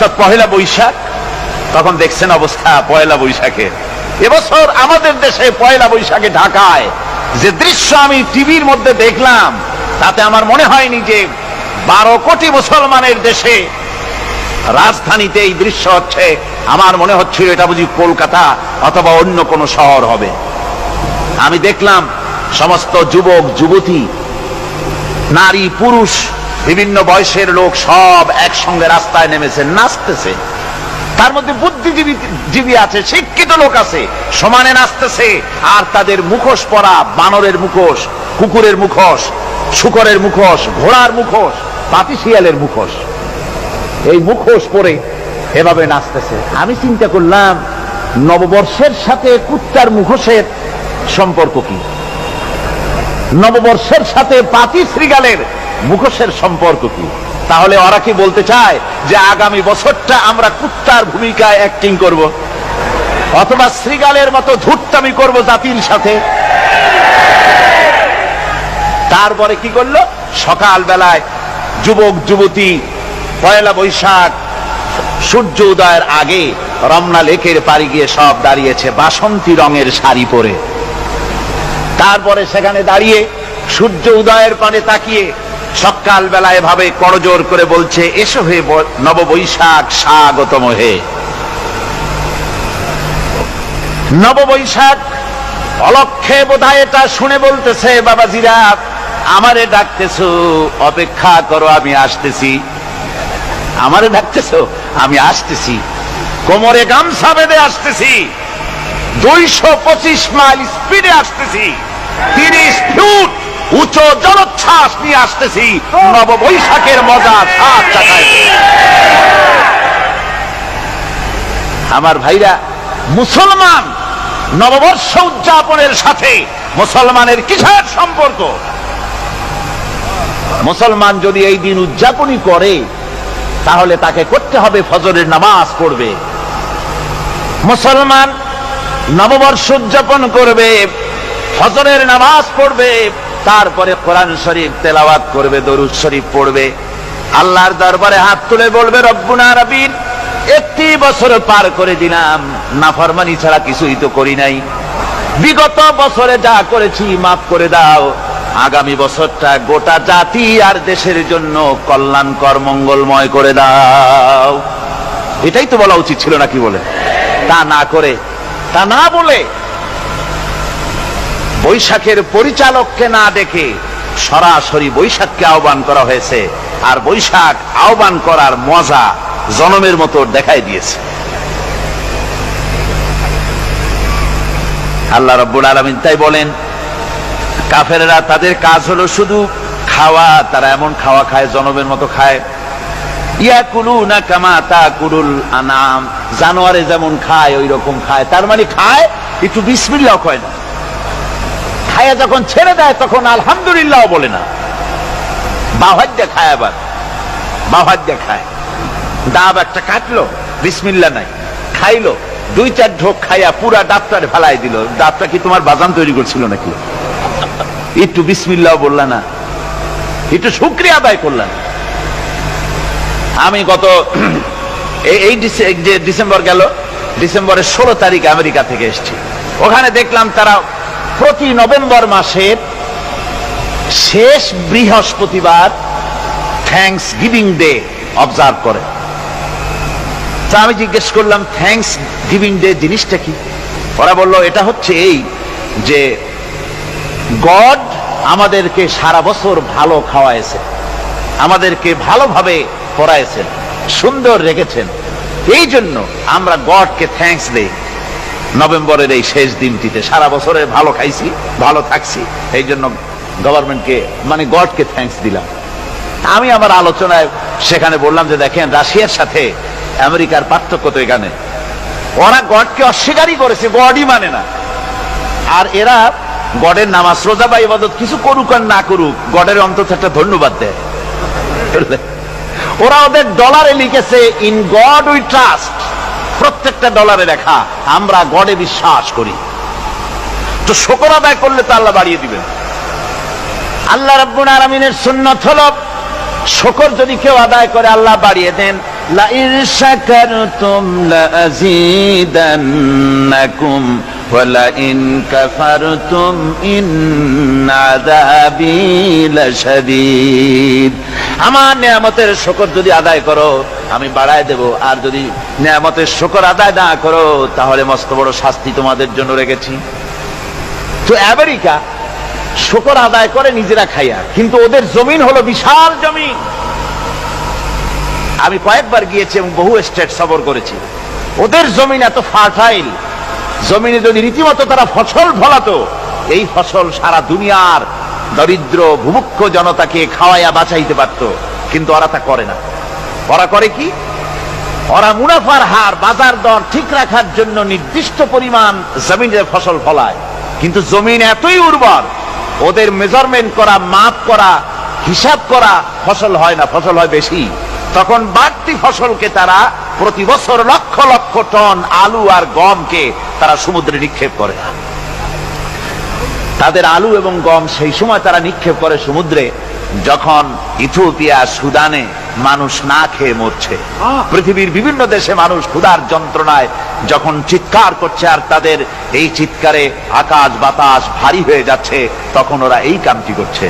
অর্থাৎ পহেলা বৈশাখ, তখন দেখছেন অবস্থা পয়লা বৈশাখে। এবছর আমাদের দেশে পয়লা বৈশাখে ঢাকায় যে দৃশ্য আমি টিভির মধ্যে দেখলাম, তাতে আমার মনে হয়নি যে 12 কোটি মুসলমানের দেশে রাজধানীতে এই দৃশ্য হচ্ছে। আমার মনে হচ্ছিল এটা বুঝি কলকাতা অথবা অন্য কোন শহর হবে। আমি দেখলাম সমস্ত যুবক যুবতী, নারী পুরুষ, বিভিন্ন বয়সের লোক সব একসঙ্গে রাস্তায় নেমেছে, নাচতেছে। তার মধ্যে বুদ্ধিজীবী আছে, শিক্ষিত লোক আছে, সমানে নাচতেছে। আর তাদের মুখোশ পরা, বানরের মুখোশ, কুকুরের মুখোশ, শূকরের মুখোশ, ঘোড়ার মুখোশ, পাতিশিয়ালের মুখোশ, এই মুখোশ পরে এভাবে নাচতেছে। আমি চিন্তা করলাম, নববর্ষের সাথে কুত্তার মুখোশের সম্পর্ক কি? নববর্ষের সাথে পাতি শ্রীগালের মুখোশের সম্পর্ক কি? তাহলে ওরা কি বলতে চায় যে আগামী বছরটা আমরা কুত্তার ভূমিকায় অ্যাক্টিং করব, অথবা শ্রীগালের মতো ধূর্তামি করব জাতির সাথে? তারপরে কি করলো? সকাল বেলায় যুবক যুবতী পয়লা বৈশাখ সূর্য উদয়ের আগে রমনা লেকের পাড়ি গিয়ে সব দাঁড়িয়েছে বাসন্তী রঙের শাড়ি পরে। তারপরে সেখানে দাঁড়িয়ে সূর্য উদয়ের পানে তাকিয়ে সকাল বেলায় ভাবে করজোর করে বলছে, এসো হে নববৈশাখ স্বাগতম হে। নববৈশাখ অলক্ষে বোধহয় এটা শুনে বলতেছে, বাবাজিরা আমারে ডাকতেছো, অপেক্ষা করো, আমি আসতেছি। আমারে ডাকতেছো, আমি আসতেছি, কোমরে গামছা বেঁধে আসতেছি, 225 মাইল স্পিডে আসতেছি, 30 ফুট উঁচু জলোচ্ছ্বাস নিয়ে আসতেছি, নববৈশাখের মজা স্বাদ চাকাইতে। আমার ভাইরা, মুসলমান নববর্ষ উদযাপনের সাথে মুসলমানের কিসের সম্পর্ক? মুসলমান যদি এই দিন উদযাপনই করে, তাহলে তাকে করতে হবে ফজরের নামাজ পড়বে। মুসলমান নববর্ষ উদযাপন করবে, ফজরের নামাজ পড়বে, তারপরে কোরআন শরীফ তেলাওয়াত করবে, দরুদ শরীফ পড়বে, আল্লাহর দরবারে হাত তুলে বলবে, রব্বুনা রাব্বিন, 1 বছর পার করে দিলাম, নাফরমানি ছাড়া কিছুই তো করি নাই, বিগত বছরে যা করেছি মাফ করে দাও, আগামী বছরটা গোটা জাতি আর দেশের জন্য কল্যাণকর মঙ্গলময় করে দাও। এটাই তো বলা উচিত ছিল নাকি বলে? তা না করে, তা না বলে, বৈশাখের পরিচালককে না ডেকে সরাসরি বৈশাখকে আহ্বান করা হয়েছে। আর বৈশাখ আহ্বান করার মজা জনমের মতো দেখাই দিয়েছে। আল্লাহ রাব্বুল আলামিন তাই বলেন, কাফেররা তাদের কাজ হলো শুধু খাওয়া, তারা এমন খাওয়া খায় জনমের মতো খায়। ইয়াকুলুনা কামা তাকুলুল আনাম, জানোয়ারে যেমন খায় ওই রকম খায়। তার মানে খায়, একটু বিসমিল্লাহ কয় না, খায়া যখন ছেড়ে দেয় তখন আলহামদুলিল্লাহ বলে না, বাহাদ্দা খায়, আবার বাহাদ্দা খায়। ডাব একটা কাটলো, বিসমিল্লাহ নাই, খাইলো, 2-4 ঢোক খাইয়া পুরা ডাবটারে ফেলাই দিল। ডাবটা কি তোমার বাজান তৈরি করছিল নাকি? একটু বিসমিল্লাহ বললা না, একটু শুকরিয়া আদায় করলাম। আমি গত এই যে ডিসেম্বর গেল, ডিসেম্বরের 16 তারিখ আমেরিকা থেকে এসেছি। ওখানে দেখলাম তারা প্রতি নভেম্বর মাসের শেষ বৃহস্পতিবার থ্যাঙ্কস গিভিং ডে অবজার্ভ করে। তা আমি জিজ্ঞেস করলাম, থ্যাঙ্কস গিভিং ডে জিনিসটা কি? ওরা বলল, এটা হচ্ছে এই যে গড আমাদেরকে সারা বছর ভালো খাওয়াইছে, আমাদেরকে ভালোভাবে পড়াইছেন, সুন্দর রেখেছেন, এই জন্য আমরা গডকে থ্যাঙ্কস দেই নভেম্বরের এই শেষ দিনটিতে। সারা বছরে ভালো খাইছি, ভালো থাকছি, এই জন্য গভর্নমেন্টকে মানে গডকে থ্যাঙ্কস দিলাম। আমি আমার আলোচনায় সেখানে বললাম যে দেখেন, রাশিয়ার সাথে আমেরিকার পার্থক্য তো এখানে, ওরা গডকে অস্বীকারই করেছে, গডই মানে না। আর এরা গডের নামাজ রোজা বা ইবাদত কিছু করুক আর না করুক, গডের অন্তত একটা ধন্যবাদ দেয়। ওরা ওদের ডলারে লিখেছে, ইন গড উই ট্রাস্ট, প্রত্যেকটা ডলারে লেখা আমরা গডে বিশ্বাস করি। তো শুকর আদায় করলে তো আল্লাহ বাড়িয়ে দিবেন। আল্লাহ রাব্বুল আলামিনের সুন্নাত হলো, শুকর যদি কেউ আদায় করে আল্লাহ বাড়িয়ে দেন। লাইন শাকারতুম লাযীদান্নাকুম ওয়া লাইন কাফারতুম ইন্না আযাবী লাশাদীদ। আমার নিয়ামতের শুকর যদি আদায় করো আমি বাড়ায় দেব, আর যদি নিয়ামতের শুকর আদায় না করো তাহলে মস্ত বড় শাস্তি তোমাদের জন্য রেখেছি। তো আমেরিকা শুকর আদায় করে নিজেরা খাইয়া, কিন্তু ওদের জমিন হলো বিশাল জমিন। আমি কয়েকবার গিয়েছি এবং বহু স্টেট সফর করেছি। ওদের জমিন এত ফার্টাইল, জমিনে যদি রীতিমতো তারা ফসল ফলাতো, এই ফসল সারা দুনিয়ার দরিদ্র ভূমুক্ষ জনতাকে খাওয়াইয়া বাঁচাইতে পারত, কিন্তু ওরা তা করে না। ওরা করে কি? ওরা মুনাফার হার, বাজার দর ঠিক রাখার জন্য নির্দিষ্ট পরিমাণ জমিনে ফসল ফলায়, কিন্তু জমিন এতই উর্বর ওদের মেজারমেন্ট করা, মাপ করা, হিসাব করা ফসল হয় না, ফসল হয় বেশি। তখন বাড়তি ফসলকে তারা প্রতি বছর লক্ষ লক্ষ টন আলু আর গমকে তারা সমুদ্রে নিক্ষেপ করে। তাদের আলু এবং গম সেই সময় তারা নিক্ষেপ করে সমুদ্রে যখন ইথিওপিয়া, সুদানে মানুষ না খেয়ে মরছে। পৃথিবীর বিভিন্ন দেশে মানুষ ক্ষুধার যন্ত্রণায় যখন চিৎকার করছে, আর তাদের এই চিৎকারে আকাশ বাতাস ভারী হয়ে যাচ্ছে, তখন ওরা এই কামটি করছে।